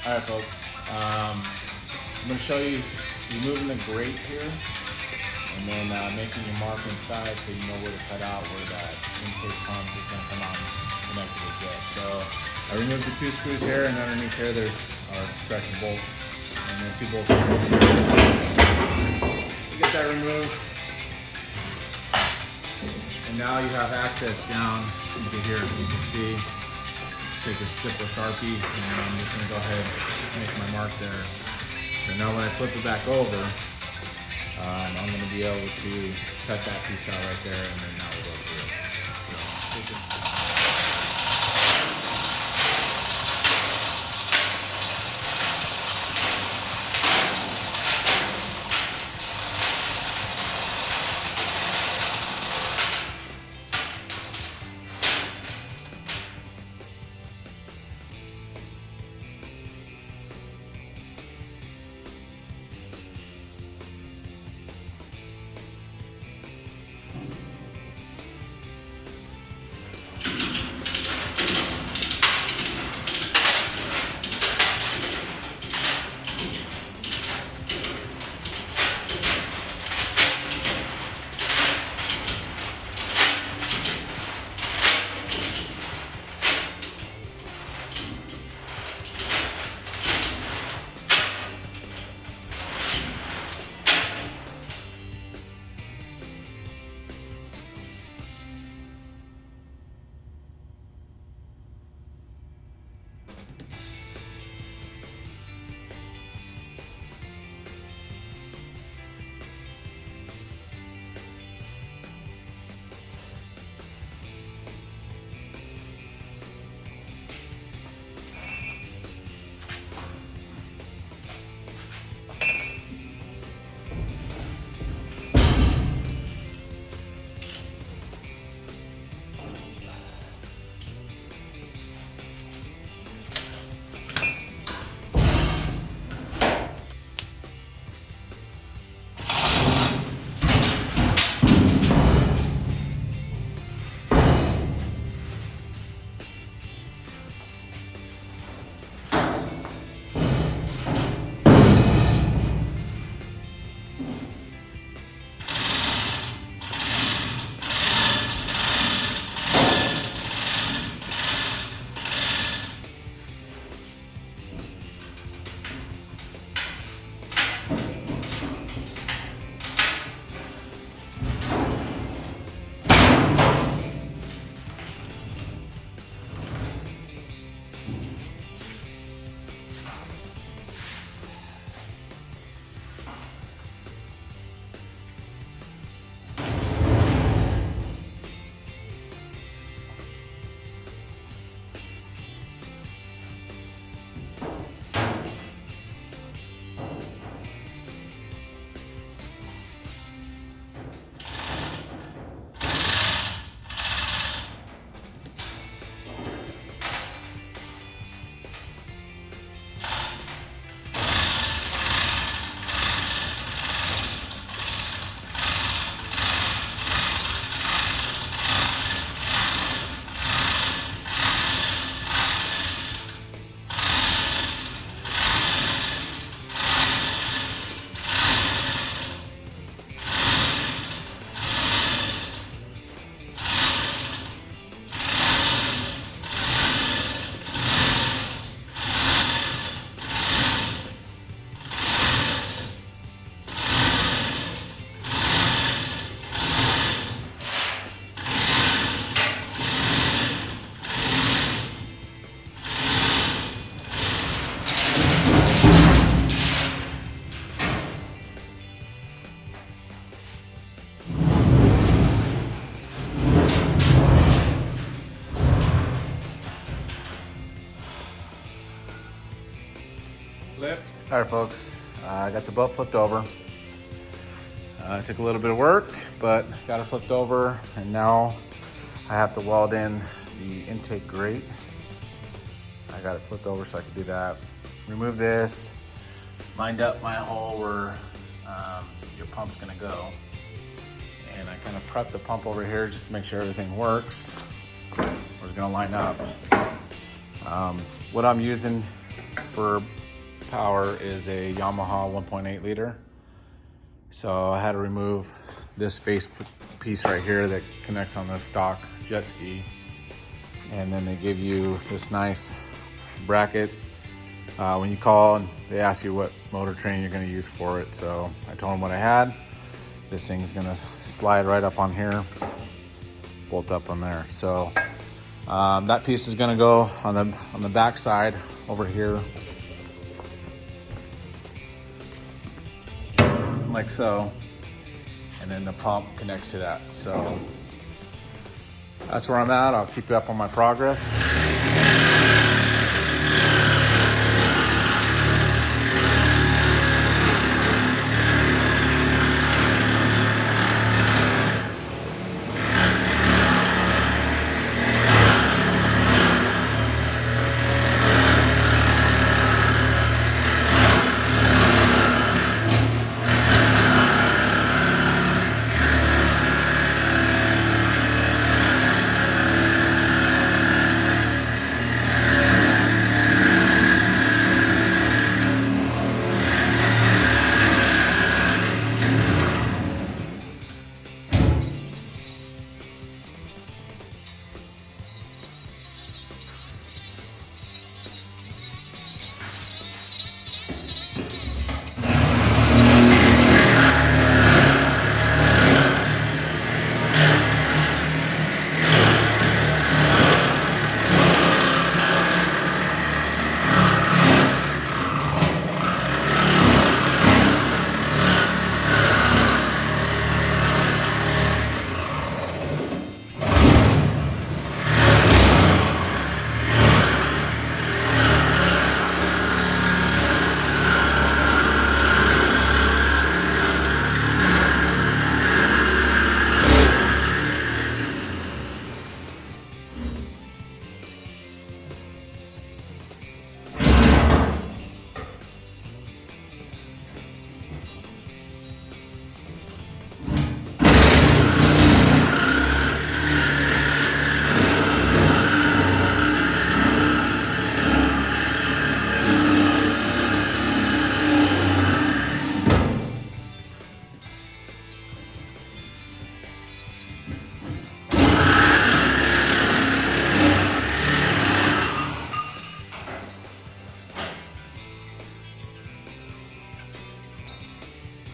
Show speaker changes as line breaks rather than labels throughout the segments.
Alright folks, I'm going to show you removing the grate here and then making your mark inside so you know where to cut out where that intake pump is going to come out and connect to the jet. So I removed the 2 screws here, and underneath here there's our pressure bolt and then 2 bolts here. You get that removed, and now you have access down into here. You can see, take a sip of Sharpie, and I'm just going to go ahead and make my mark there. So now when I flip it back over, I'm going to be able to cut that piece out right there, and then now we'll go through it. All right, folks, I got the boat flipped over. It took a little bit of work, but got it flipped over, and now I have to weld in the intake grate. I got it flipped over so I could do that. Remove this, lined up my hole where your pump's gonna go. And I kind of prep the pump over here just to make sure everything works. We're just gonna line up. What I'm using for power is a Yamaha 1.8 liter. So I had to remove this face piece right here that connects on the stock jet ski. And then they give you this nice bracket. When you call and they ask you what motor train you're gonna use for it. So I told them what I had. This thing's gonna slide right up on here, bolt up on there. So that piece is gonna go on the back side over here, like so, and then the pump connects to that. So that's where I'm at. I'll keep you up on my progress.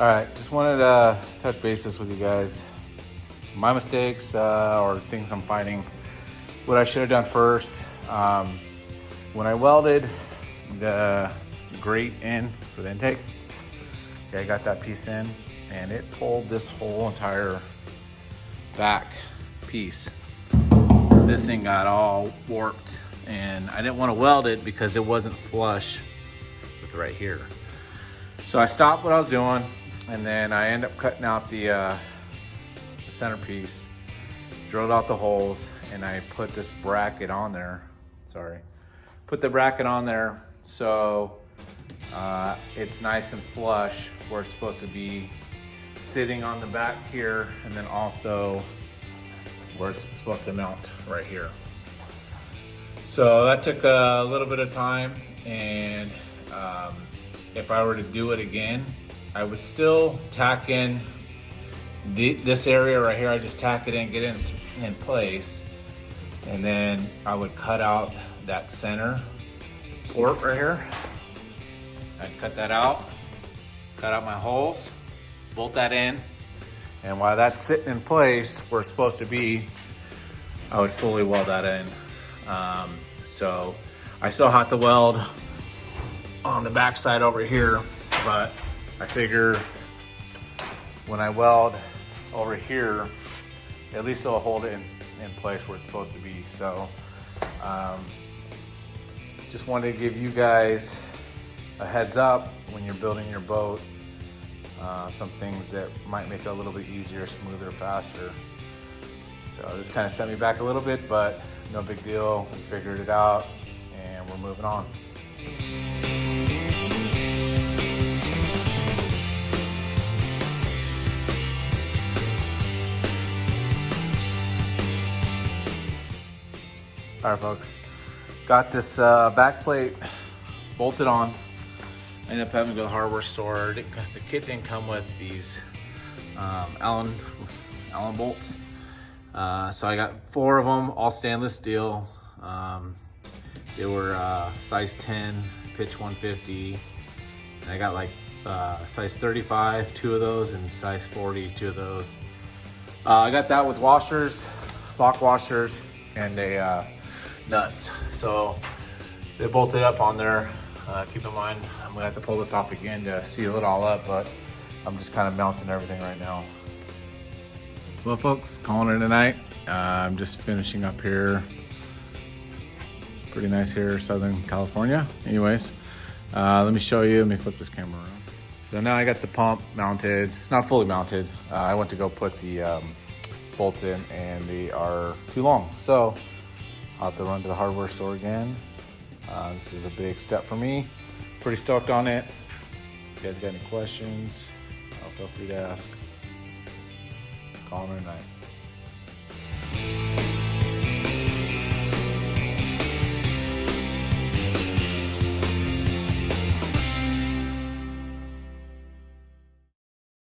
All right, just wanted to touch bases with you guys. My mistakes or things I'm fighting. What I should have done first. When I welded the grate in for the intake, okay, I got that piece in and it pulled this whole entire back piece. This thing got all warped and I didn't want to weld it because it wasn't flush with right here. So I stopped what I was doing and then I ended up cutting out the centerpiece, drilled out the holes, and I put this bracket on there. Put the bracket on there so it's nice and flush where it's supposed to be, sitting on the back here, and then also where it's supposed to mount right here. So that took a little bit of time, and if I were to do it again, I would still tack in this area right here. I just tack it in, get it in place, and then I would cut out that center port right here. I'd cut that out, cut out my holes, bolt that in, and while that's sitting in place where it's supposed to be, I would fully weld that in. So I still have to weld on the back side over here, but I figure when I weld over here, at least it'll hold it in place where it's supposed to be. So just wanted to give you guys a heads up when you're building your boat, some things that might make it a little bit easier, smoother, faster. So this kind of set me back a little bit, but no big deal. We figured it out and we're moving on. All right, folks, got this back plate bolted on, I ended up having to go to the hardware store. The kit didn't come with these Allen bolts. So I got 4 of them, all stainless steel. They were size 10, pitch 150. And I got like size 35, 2 of those, and size 40, 2 of those. I got that with washers, lock washers, and a nuts. So they bolted up on there. Keep in mind, I'm gonna have to pull this off again to seal it all up, but I'm just kind of mounting everything right now. Well, folks, calling it a night. I'm just finishing up here. Pretty nice here, Southern California. Anyways, let me show you. Let me flip this camera around. So now I got the pump mounted. It's not fully mounted. I went to go put the bolts in, and they are too long. So I'll have to run to the hardware store again. This is a big step for me. Pretty stoked on it. If you guys got any questions, feel free to ask. Calling it a night.